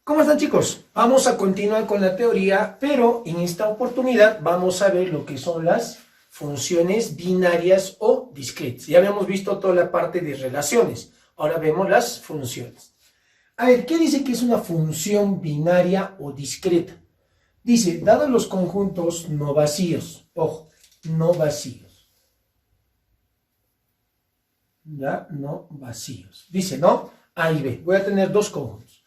¿Cómo están, chicos? Vamos a continuar con la teoría, pero en esta oportunidad vamos a ver lo que son las funciones binarias o discretas. Ya habíamos visto toda la parte de relaciones, ahora vemos las funciones. A ver, ¿qué dice que es una función binaria o discreta? Dice, dados los conjuntos no vacíos, ojo, no vacíos, ya, no vacíos. Dice, ¿no? A y B, voy a tener dos conjuntos.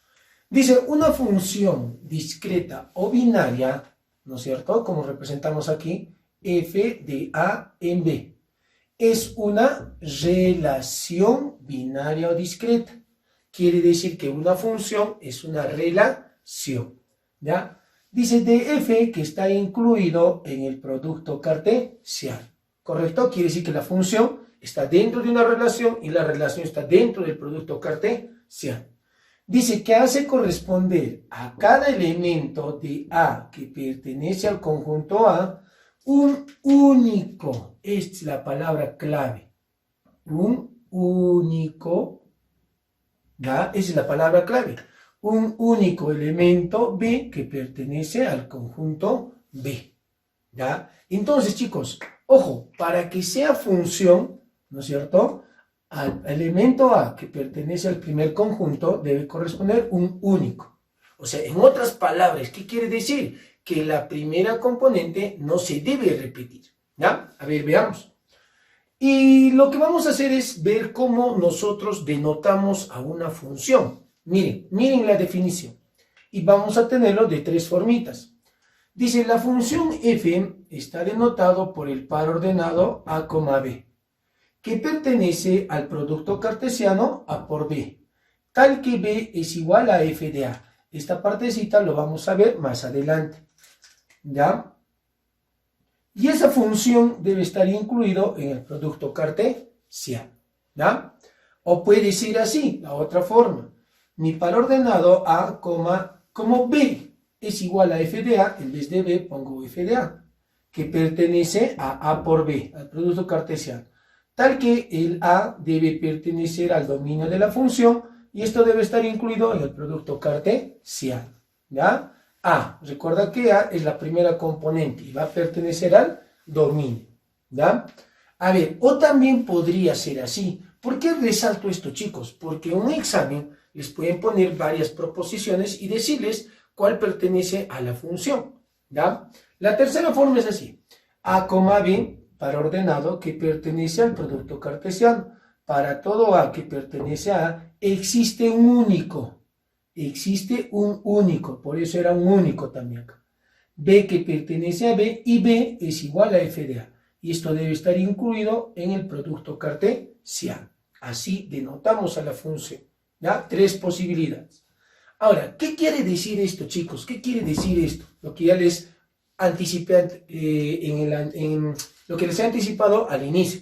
Dice, una función discreta o binaria, ¿no es cierto? Como representamos aquí, f de a en b. Es una relación binaria o discreta. Quiere decir que una función es una relación, ¿ya? Dice de f que está incluido en el producto cartesiano, ¿correcto? Quiere decir que la función está dentro de una relación y la relación está dentro del producto cartesiano. Dice que hace corresponder a cada elemento de A que pertenece al conjunto A un único, esta es la palabra clave, un único, ¿ya? Esa es la palabra clave, un único elemento B que pertenece al conjunto B, ¿ya? Entonces, chicos, ojo, para que sea función, ¿no es cierto?, al elemento A que pertenece al primer conjunto debe corresponder un único. O sea, en otras palabras, ¿qué quiere decir? Que la primera componente no se debe repetir, ¿ya? A ver, veamos. Y lo que vamos a hacer es ver cómo nosotros denotamos a una función. Miren la definición. Y vamos a tenerlo de tres formitas. Dice, la función f está denotado por el par ordenado a, b, que pertenece al producto cartesiano A por B, tal que B es igual a f de A. Esta partecita lo vamos a ver más adelante, ¿ya? Y esa función debe estar incluido en el producto cartesiano, ¿ya? O puede ser así, la otra forma. Mi par ordenado A, como B es igual a f de A, en vez de B pongo f de A, que pertenece a A por B, al producto cartesiano, tal que el A debe pertenecer al dominio de la función y esto debe estar incluido en el producto cartesiano, ¿ya? A, recuerda que A es la primera componente y va a pertenecer al dominio, ¿ya? A ver, o también podría ser así. ¿Por qué resalto esto, chicos? Porque en un examen les pueden poner varias proposiciones y decirles cuál pertenece a la función, ¿ya? La tercera forma es así. A, B, para ordenado que pertenece al producto cartesiano. Para todo A que pertenece a A, existe un único. Existe un único, por eso era un único también acá. B que pertenece a B y B es igual a f de A. Y esto debe estar incluido en el producto cartesiano. Así denotamos a la función, ¿ya? Tres posibilidades. Ahora, ¿qué quiere decir esto, chicos? ¿Qué quiere decir esto? Lo que ya les anticipé en lo que les he anticipado al inicio.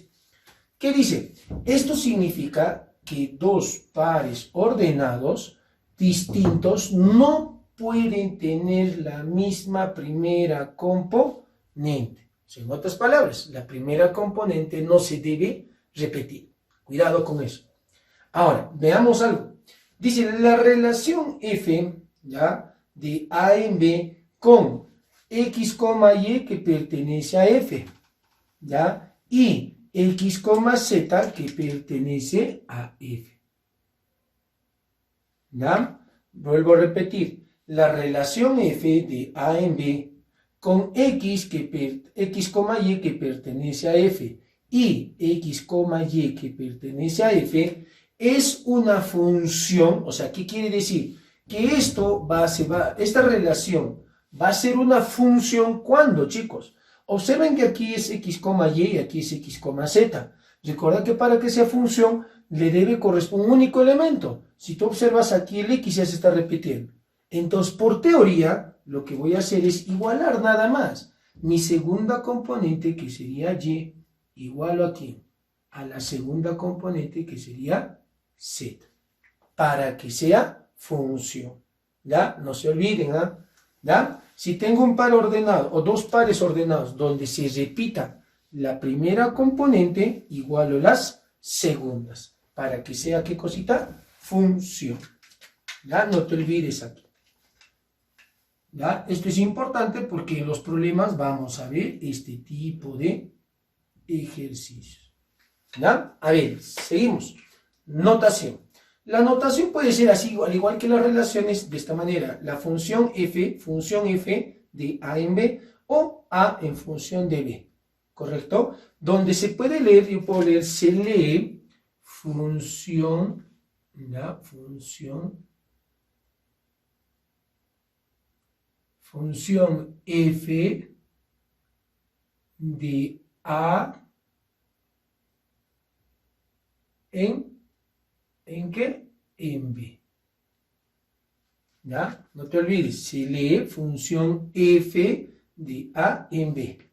¿Qué dice? Esto significa que dos pares ordenados distintos no pueden tener la misma primera componente. En otras palabras, la primera componente no se debe repetir. Cuidado con eso. Ahora, veamos algo. Dice, la relación f, ¿ya?, de A en B con x, y que pertenece a f, ¿ya? Y x, z que pertenece a f, ¿ya? Vuelvo a repetir, la relación f de A en B con x, y que pertenece a f y x, y que pertenece a f es una función. O sea, ¿qué quiere decir? Que esta relación va a ser una función cuando, chicos. Observen que aquí es x, y aquí es x, z. Recuerda que para que sea función le debe corresponder un único elemento. Si tú observas aquí el x ya se está repitiendo. Entonces, por teoría, lo que voy a hacer es igualar nada más. Mi segunda componente, que sería y, igualo aquí a la segunda componente, que sería z, para que sea función. ¿Ya? No se olviden, ¿ah? ¿Ya? Si tengo un par ordenado o dos pares ordenados donde se repita la primera componente, igualo las segundas, para que sea, ¿qué cosita? Función. ¿Ya? No te olvides aquí. ¿Ya? Esto es importante porque en los problemas vamos a ver este tipo de ejercicios. ¿Ya? A ver, seguimos. Notación. La notación puede ser así, al igual que las relaciones, de esta manera. La función f de a en b, o a en función de b. ¿Correcto? Donde se puede leer, yo puedo leer, se lee función, ¿ya? Función f de a ¿en qué? En b. ¿Ya? No te olvides, se lee función f de a en b.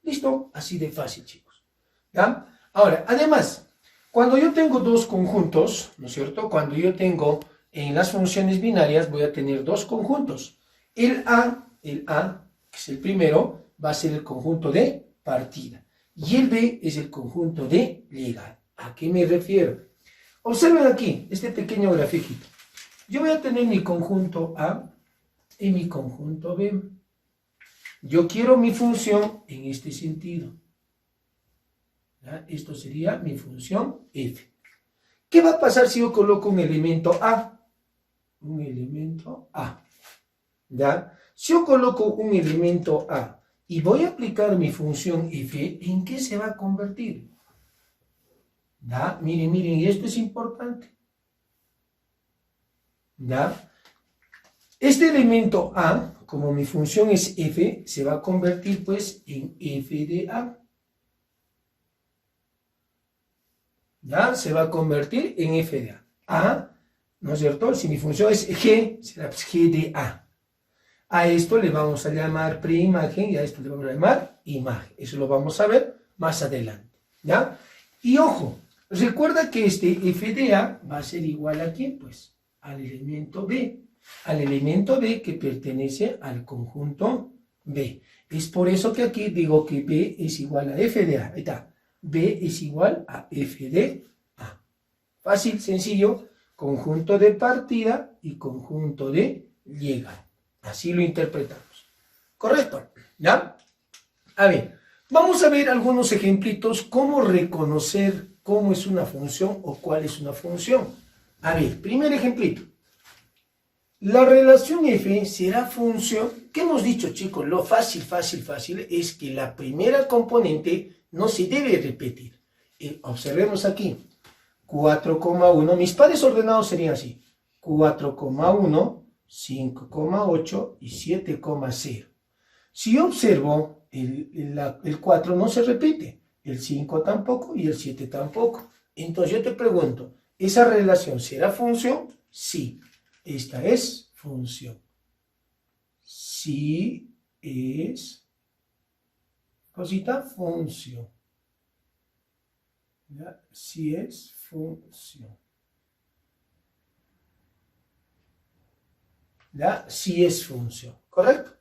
¿Listo? Así de fácil, chicos. ¿Ya? Ahora, además, cuando yo tengo dos conjuntos, ¿no es cierto? Cuando yo tengo en las funciones binarias, voy a tener dos conjuntos. El A, que es el primero, va a ser el conjunto de partida. Y el B es el conjunto de llegada. ¿A qué me refiero? Observen aquí, este pequeño grafiquito. Yo voy a tener mi conjunto A y mi conjunto B. Yo quiero mi función en este sentido. ¿Ya? Esto sería mi función f. ¿Qué va a pasar si yo coloco un elemento A? Un elemento A. ¿Ya? Si yo coloco un elemento A y voy a aplicar mi función f, ¿en qué se va a convertir? ¿Ya? Miren, y esto es importante. ¿Ya? Este elemento A, como mi función es f, se va a convertir pues en f de A. ¿Ya? Se va a convertir en f de A. A, ¿no es cierto? Si mi función es g, será pues g de A. A esto le vamos a llamar preimagen y a esto le vamos a llamar imagen. Eso lo vamos a ver más adelante. ¿Ya? Y ojo, recuerda que este f de A va a ser igual a ¿quién? Pues al elemento B. Al elemento B que pertenece al conjunto B. Es por eso que aquí digo que B es igual a f de A. Ahí está. B es igual a f de A. Fácil, sencillo. Conjunto de partida y conjunto de llegada. Así lo interpretamos. ¿Correcto? ¿Ya? A ver, vamos a ver algunos ejemplitos, cómo reconocer cómo es una función o cuál es una función. A ver, primer ejemplito. La relación f será función. ¿Qué hemos dicho, chicos? Lo fácil es que la primera componente no se debe repetir. Observemos aquí. 4,1. Mis pares ordenados serían así. 4,1. 5,8 y 7,0. Si yo observo, el 4 no se repite, el 5 tampoco y el 7 tampoco. Entonces yo te pregunto, ¿esa relación será función? Sí, esta es función. Sí es, función. ¿Ya? Sí es función. ¿Ya? Sí es función, ¿correcto?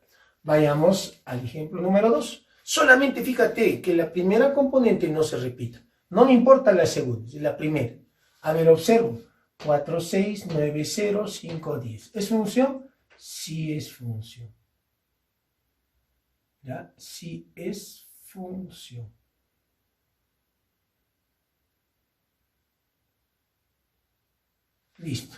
Vayamos al ejemplo número 2. Solamente fíjate que la primera componente no se repita. No me importa la segunda, es la primera. A ver, observo. 4, 6, 9, 0, 5, 10. ¿Es función? Sí es función. ¿Ya? Sí es función. Listo.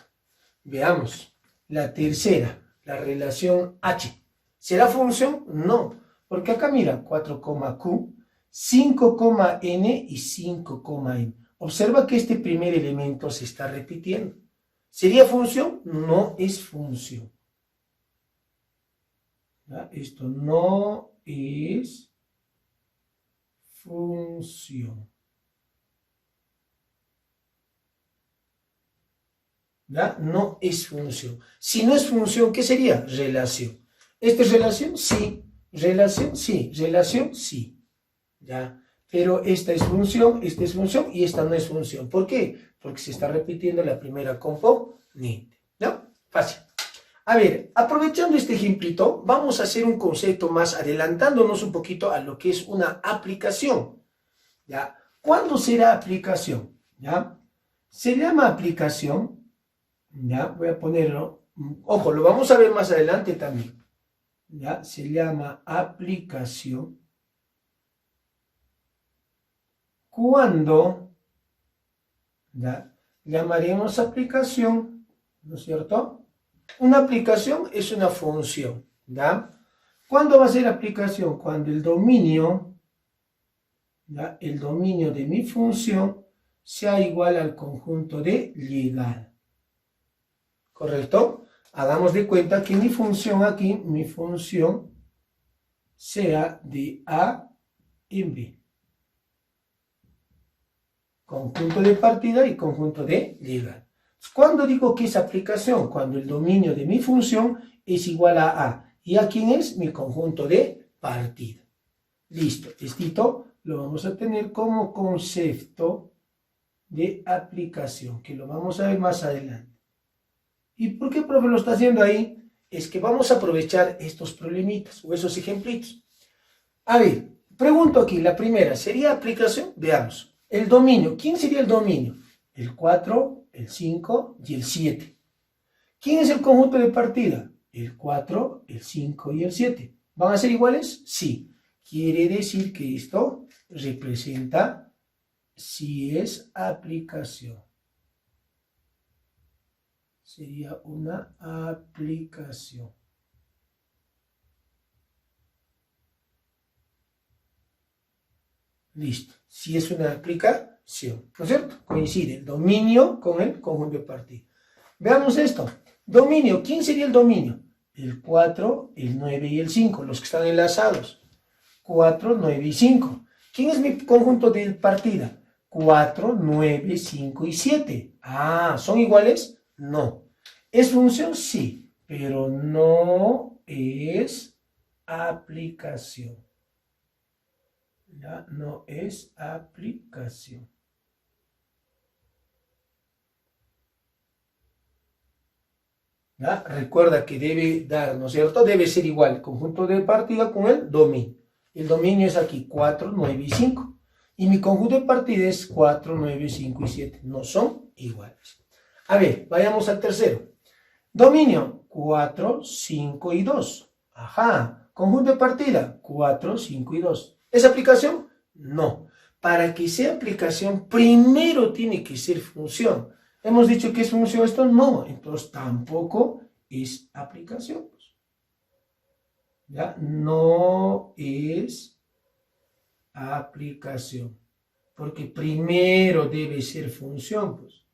Veamos. La tercera, la relación H. ¿Será función? No, porque acá mira, 4,Q, 5,N y 5,N. Observa que este primer elemento se está repitiendo. ¿Sería función? No es función. ¿Ya? Esto no es función. ¿Ya? No es función. Si no es función, ¿qué sería? Relación. ¿Esta es relación? Sí. Relación, sí. Relación, sí. ¿Ya? Pero esta es función y esta no es función. ¿Por qué? Porque se está repitiendo la primera componente. ¿No? Fácil. A ver, aprovechando este ejemplito, vamos a hacer un concepto más, adelantándonos un poquito a lo que es una aplicación. ¿Ya? ¿Cuándo será aplicación? ¿Ya? Se llama aplicación. Ya, voy a ponerlo. Ojo, lo vamos a ver más adelante también. ¿ya? Se llama aplicación cuando, ¿ya? Llamaremos aplicación, ¿no es cierto? Una aplicación es una función, ¿ya? ¿Cuándo va a ser aplicación? Cuando el dominio, ¿ya? El dominio de mi función sea igual al conjunto de legal. ¿Correcto? Hagamos de cuenta que mi función aquí, mi función sea de A en B. Conjunto de partida y conjunto de legal. ¿Cuándo digo que es aplicación? Cuando el dominio de mi función es igual a A. ¿Y a quién es? Mi conjunto de partida. Listo. Esto lo vamos a tener como concepto de aplicación, que lo vamos a ver más adelante. ¿Y por qué, profe, lo está haciendo ahí? Es que vamos a aprovechar estos problemitas o esos ejemplitos. A ver, pregunto aquí, la primera, ¿sería aplicación? Veamos. El dominio, ¿quién sería el dominio? El 4, el 5 y el 7. ¿Quién es el conjunto de partida? El 4, el 5 y el 7. ¿Van a ser iguales? Sí. Quiere decir que esto representa si es aplicación. Sería una aplicación. Listo. Si es una aplicación, ¿no es cierto? Coincide el dominio con el conjunto de partida. Veamos esto. Dominio. ¿Quién sería el dominio? El 4, el 9 y el 5, los que están enlazados. 4, 9 y 5. ¿Quién es mi conjunto de partida? 4, 9, 5 y 7. Ah, ¿son iguales? No. ¿Es función? Sí, pero no es aplicación. ¿Ya? No es aplicación. ¿Ya? Recuerda que debe dar, ¿no es cierto? Debe ser igual el conjunto de partida con el dominio. El dominio es aquí 4, 9 y 5. Y mi conjunto de partida es 4, 9, 5 y 7. No son iguales. A ver, vayamos al tercero. Dominio 4, 5 y 2. Ajá. Conjunto de partida 4, 5 y 2. ¿Es aplicación? No. Para que sea aplicación, primero tiene que ser función. ¿Hemos dicho que es función esto? No. Entonces tampoco es aplicación. ¿Ya? No es aplicación. Porque primero debe ser función, pues.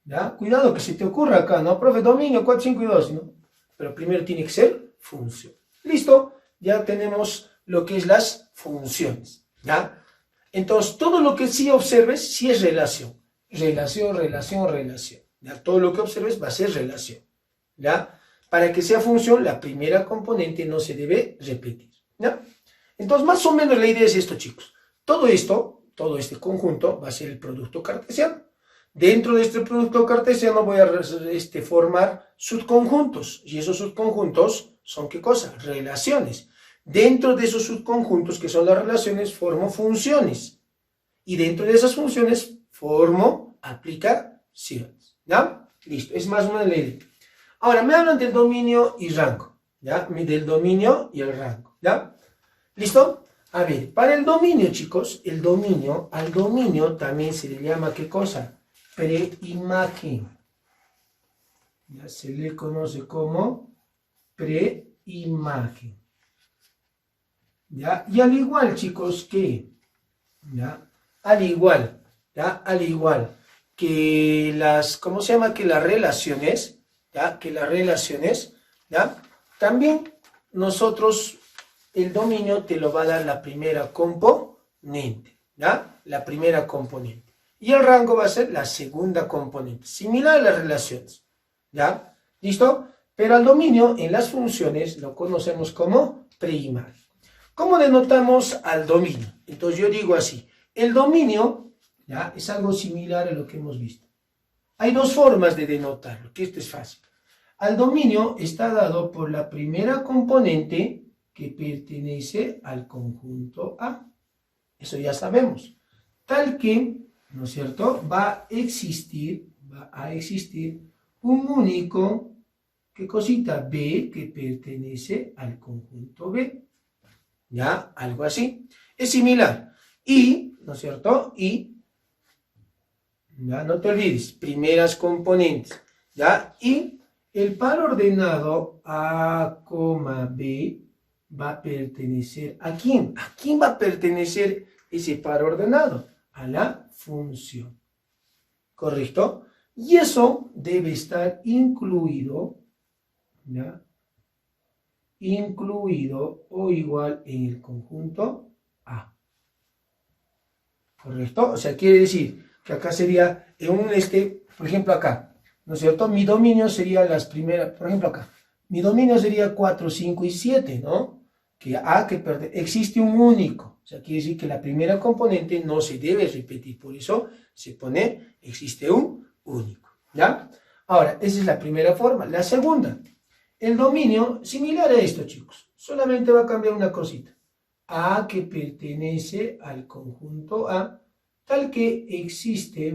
¿Ya? Cuidado que se te ocurra acá, ¿no? Profe, dominio 4, 5 y 2, ¿no? Pero primero tiene que ser función. Listo, ya tenemos lo que es las funciones, ¿ya? Entonces, todo lo que sí observes, sí es relación. Relación, relación, relación. ¿Ya? Todo lo que observes va a ser relación, ¿ya? Para que sea función, la primera componente no se debe repetir, ¿ya? Entonces, más o menos la idea es esto, chicos. Todo esto, todo este conjunto va a ser el producto cartesiano. Dentro de este producto cartesiano voy a formar subconjuntos. Y esos subconjuntos son, ¿qué cosa? Relaciones. Dentro de esos subconjuntos, que son las relaciones, formo funciones. Y dentro de esas funciones, formo aplicaciones. ¿Ya? Listo. Es más o menos la idea. Ahora, me hablan del dominio y rango. ¿Ya? Del dominio y el rango. ¿Ya? ¿Listo? A ver, para el dominio, chicos, al dominio también se le llama, ¿qué cosa? Preimagen. Ya se le conoce como preimagen. ¿Ya? Y al igual, chicos, que, ¿ya? Al igual que las, ¿cómo se llama? Que las relaciones, ¿ya? Que las relaciones, ¿ya? También nosotros, el dominio te lo va a dar la primera componente, ¿ya? La primera componente. Y el rango va a ser la segunda componente, similar a las relaciones, ¿ya? ¿Listo? Pero al dominio en las funciones lo conocemos como preimagen. ¿Cómo denotamos al dominio? Entonces yo digo así, el dominio, ¿ya? Es algo similar a lo que hemos visto. Hay dos formas de denotarlo, que esto es fácil. Al dominio está dado por la primera componente que pertenece al conjunto A. Eso ya sabemos. Tal que, ¿no es cierto?, va a existir un único ¿qué cosita? B que pertenece al conjunto B. ¿Ya? Algo así. Es similar. Y, ¿no es cierto? Y, ya no te olvides, primeras componentes. ¿Ya? Y el par ordenado A, B va a pertenecer ¿a quién? ¿A quién va a pertenecer ese par ordenado? A la función. ¿Correcto? Y eso debe estar incluido, ¿ya? Incluido o igual en el conjunto A. ¿Correcto? O sea, quiere decir que acá sería, en un por ejemplo acá, ¿no es cierto? Mi dominio sería las primeras, por ejemplo acá, mi dominio sería 4, 5 y 7, ¿no? Que A existe un único, o sea, quiere decir que la primera componente no se debe repetir, por eso se pone, existe un único, ¿ya? Ahora, esa es la primera forma. La segunda, el dominio, similar a esto, chicos, solamente va a cambiar una cosita. A que pertenece al conjunto A, tal que existe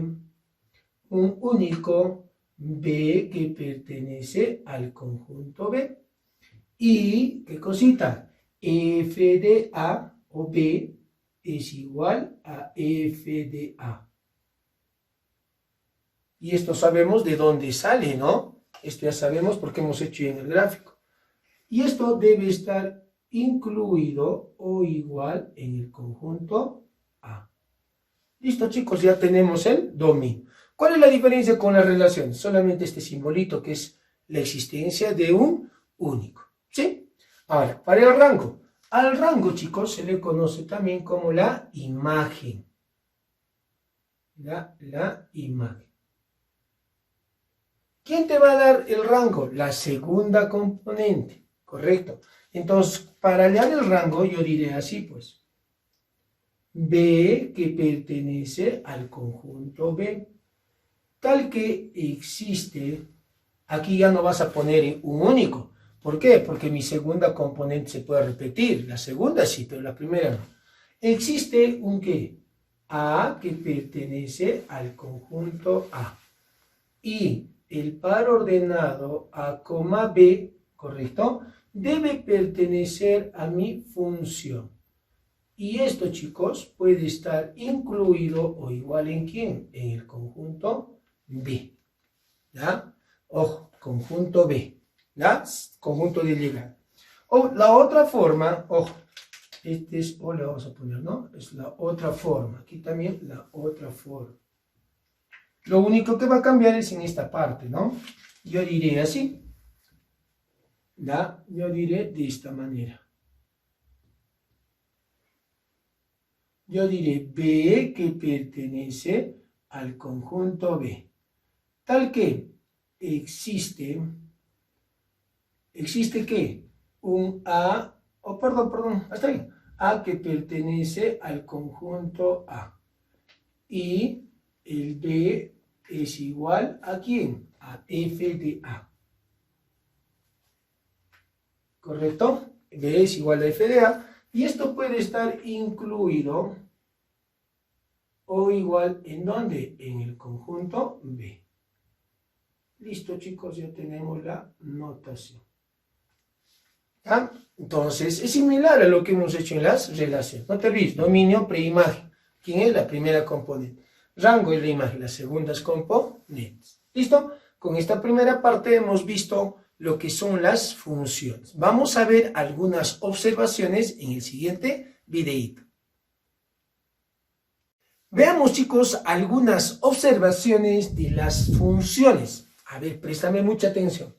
un único B que pertenece al conjunto B. Y, ¿qué cosita? F de A o B es igual a F de A. Y esto sabemos de dónde sale, ¿no? Esto ya sabemos porque hemos hecho en el gráfico. Y esto debe estar incluido o igual en el conjunto A. Listo, chicos, ya tenemos el dominio. ¿Cuál es la diferencia con la relación? Solamente este simbolito que es la existencia de un único. ¿Sí? Ahora, para el rango. Al rango, chicos, se le conoce también como la imagen. La imagen. ¿Quién te va a dar el rango? La segunda componente. ¿Correcto? Entonces, para hallar el rango, yo diré así, pues. B que pertenece al conjunto B. Tal que existe, aquí ya no vas a poner un único. ¿Por qué? Porque mi segunda componente se puede repetir. La segunda sí, pero la primera no. Existe un ¿qué? A que pertenece al conjunto A. Y el par ordenado A, B, ¿correcto? Debe pertenecer a mi función. Y esto, chicos, puede estar incluido o igual en ¿quién? En el conjunto B. ¿Ya? Ojo, conjunto B. ¿Ya? Conjunto de ligado. O la otra forma, ojo, este es, o le vamos a poner, ¿no? Es la otra forma. Aquí también la otra forma. Lo único que va a cambiar es en esta parte, ¿no? Yo diré así. ¿Ya? Yo diré de esta manera. Yo diré B que pertenece al conjunto B. Tal que existe ¿qué? Un A, perdón, hasta ahí. A que pertenece al conjunto A. Y el B es igual a ¿quién? A F de A. ¿Correcto? B es igual a F de A. Y esto puede estar incluido o igual ¿en dónde? En el conjunto B. Listo, chicos, ya tenemos la notación. ¿Ah? Entonces, es similar a lo que hemos hecho en las relaciones. No te olvides, dominio, preimagen. ¿Quién es la primera componente? Rango y la imagen, las segundas componentes. ¿Listo? Con esta primera parte hemos visto lo que son las funciones. Vamos a ver algunas observaciones en el siguiente videíto. Veamos, chicos, algunas observaciones de las funciones. A ver, préstame mucha atención.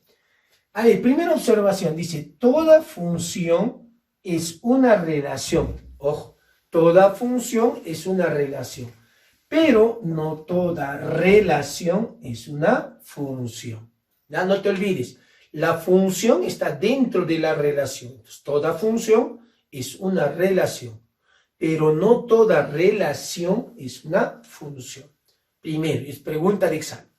A ver, primera observación, dice, toda función es una relación. Ojo, toda función es una relación, pero no toda relación es una función. Ya no te olvides, la función está dentro de la relación. Entonces, toda función es una relación, pero no toda relación es una función. Primero, es pregunta de examen.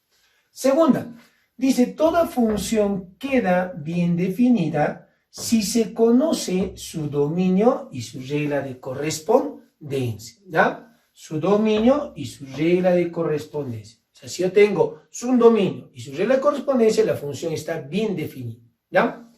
Segunda, dice, toda función queda bien definida si se conoce su dominio y su regla de correspondencia, ¿ya? Su dominio y su regla de correspondencia. sea, si yo tengo un dominio y su regla de correspondencia, la función está bien definida, ¿ya?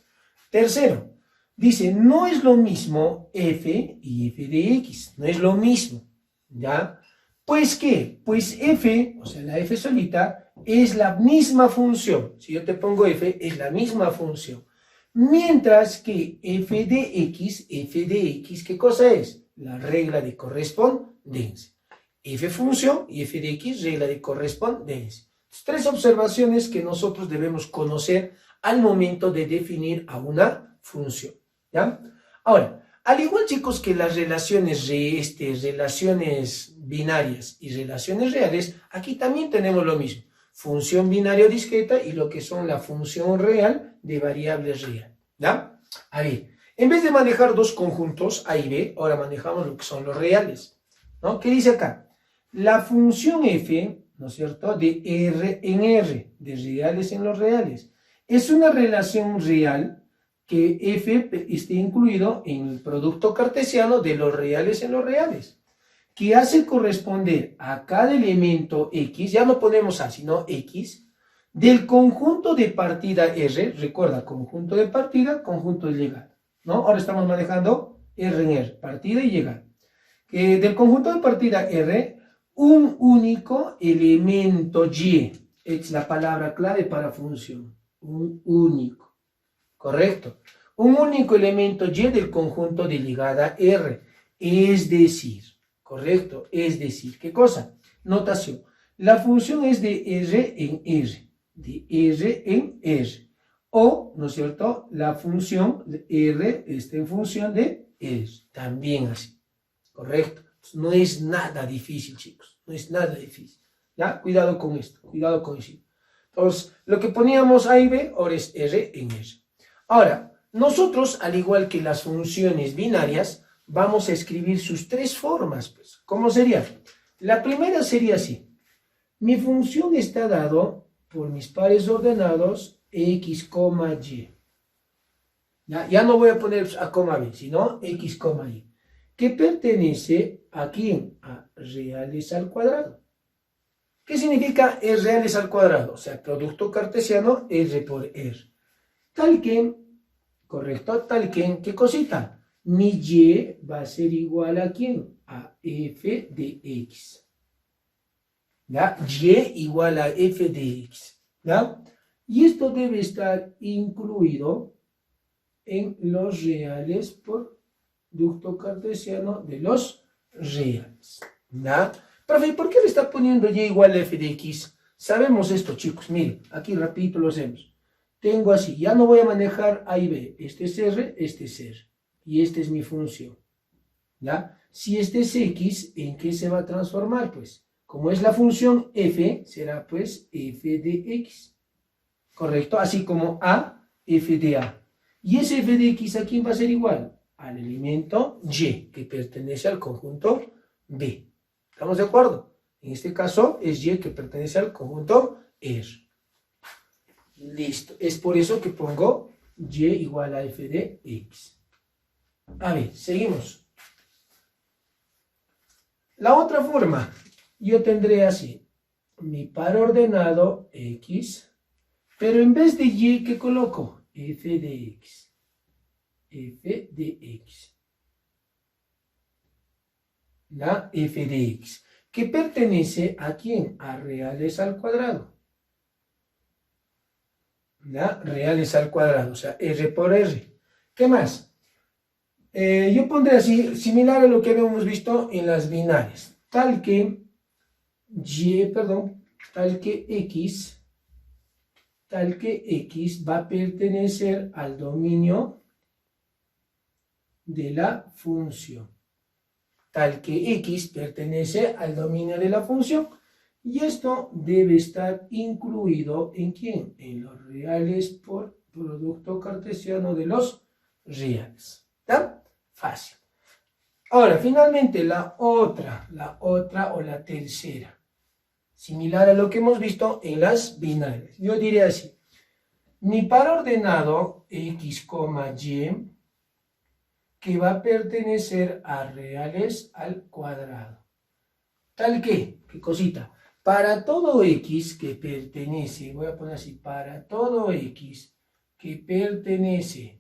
Tercero, dice, no es lo mismo f y f de x, no es lo mismo, ¿ya? Pues, ¿qué? Pues f, o sea, la f solita, es la misma función. Si yo te pongo f, es la misma función. Mientras que f de x, ¿qué cosa es? La regla de correspondencia. F función y f de x, regla de correspondencia. Tres observaciones que nosotros debemos conocer al momento de definir a una función, ¿ya? Ahora, al igual, chicos, que las relaciones relaciones binarias y relaciones reales, aquí también tenemos lo mismo. Función binaria o discreta y lo que son la función real de variables real, ¿ya? A ver, en vez de manejar dos conjuntos, A y B, ahora manejamos lo que son los reales, ¿no? ¿Qué dice acá? La función f, ¿no es cierto?, de R en R, de reales en los reales, es una relación real que f esté incluido en el producto cartesiano de los reales en los reales, que hace corresponder a cada elemento x, ya no ponemos a, sino x, del conjunto de partida R, recuerda, conjunto de partida, conjunto de llegada, ¿no? Ahora estamos manejando R en R, partida y llegada. Del conjunto de partida R, un único elemento y, es la palabra clave para función, un único, correcto, un único elemento y del conjunto de llegada R, es decir, correcto, es decir, ¿qué cosa? Notación, la función es de R en R, de R en R, o, ¿no es cierto?, la función de R está en función de R, también así, correcto. No es nada difícil, chicos, no es nada difícil, ¿ya? Cuidado con esto, cuidado con eso. Entonces, lo que poníamos A y B, ahora es R en R. Ahora, nosotros, al igual que las funciones binarias, vamos a escribir sus tres formas, pues. ¿Cómo sería? La primera sería así. Mi función está dado por mis pares ordenados x, y. Ya no voy a poner a coma b, sino x, y. Que pertenece a quién? A reales al cuadrado. ¿Qué significa R reales al cuadrado? O sea, producto cartesiano R por R. Tal que, correcto, tal que, ¿qué cosita? Mi y va a ser igual a quién? A f de x. ¿Ya? Y igual a f de x. ¿Ya? Y esto debe estar incluido en los reales por producto cartesiano de los reales. ¿Ya? Profe, ¿por qué le está poniendo y igual a f de x? Sabemos esto, chicos. Miren, aquí rapidito lo hacemos. Tengo así, ya no voy a manejar A y B. Este es R, este es R. Y esta es mi función. ¿Ya? Si este es x, ¿en qué se va a transformar? Pues, como es la función f, será pues f de x. ¿Correcto? Así como a, f de a. Y ese f de x, ¿a quién va a ser igual? Al elemento y, que pertenece al conjunto B. ¿Estamos de acuerdo? En este caso es y que pertenece al conjunto R. Listo. Es por eso que pongo y igual a f de x. A ver, seguimos. La otra forma, yo tendré así, mi par ordenado x, pero en vez de y, ¿qué coloco? F de x. F de x. La f de x, que pertenece a quién? A reales al cuadrado. ¿Ya? Reales al cuadrado, o sea, R por R. ¿Qué más? Yo pondré así, similar a lo que habíamos visto en las binarias, tal que x va a pertenecer al dominio de la función. Tal que x pertenece al dominio de la función. Y esto debe estar incluido ¿en quién? En los reales por producto cartesiano de los reales. ¿Está? Fácil. Ahora, finalmente, la otra o la tercera. Similar a lo que hemos visto en las binarias. Yo diré así. Mi par ordenado x, y, que va a pertenecer a reales al cuadrado. Tal que, ¿qué cosita? para todo X que pertenece, voy a poner así, para todo X que pertenece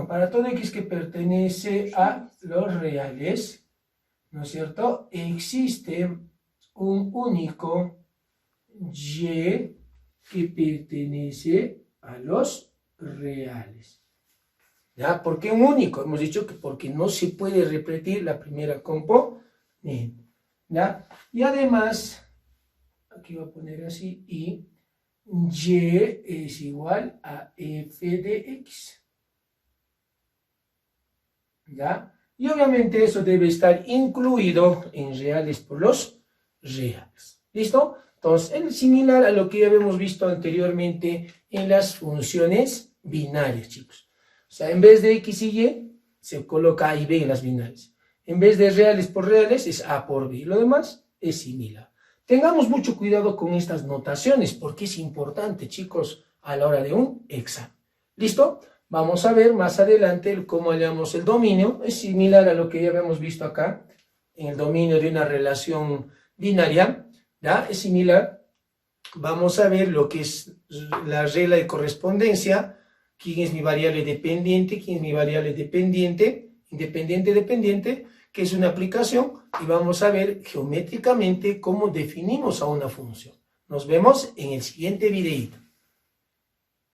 para todo X que pertenece a los reales, ¿no es cierto? Existe un único Y que pertenece a los reales. ¿Ya? ¿Por qué un único? Hemos dicho que porque no se puede repetir la primera componente. ¿Ya? Y además, aquí voy a poner así, y es igual a f de x. ¿Ya? Y obviamente eso debe estar incluido en reales por los reales. ¿Listo? Entonces, es similar a lo que ya habíamos visto anteriormente en las funciones binarias, chicos. O sea, en vez de x y y, se coloca a y b en las binarias. En vez de reales por reales, es a por b. Lo demás es similar. Tengamos mucho cuidado con estas notaciones, porque es importante, chicos, a la hora de un examen. ¿Listo? Vamos a ver más adelante cómo hallamos el dominio. Es similar a lo que ya habíamos visto acá, en el dominio de una relación binaria. ¿Ya? Es similar. Vamos a ver lo que es la regla de correspondencia. ¿Quién es mi variable dependiente? ¿Quién es mi variable dependiente? Independiente, dependiente, que es una aplicación. Y vamos a ver geométricamente cómo definimos a una función. Nos vemos en el siguiente videito.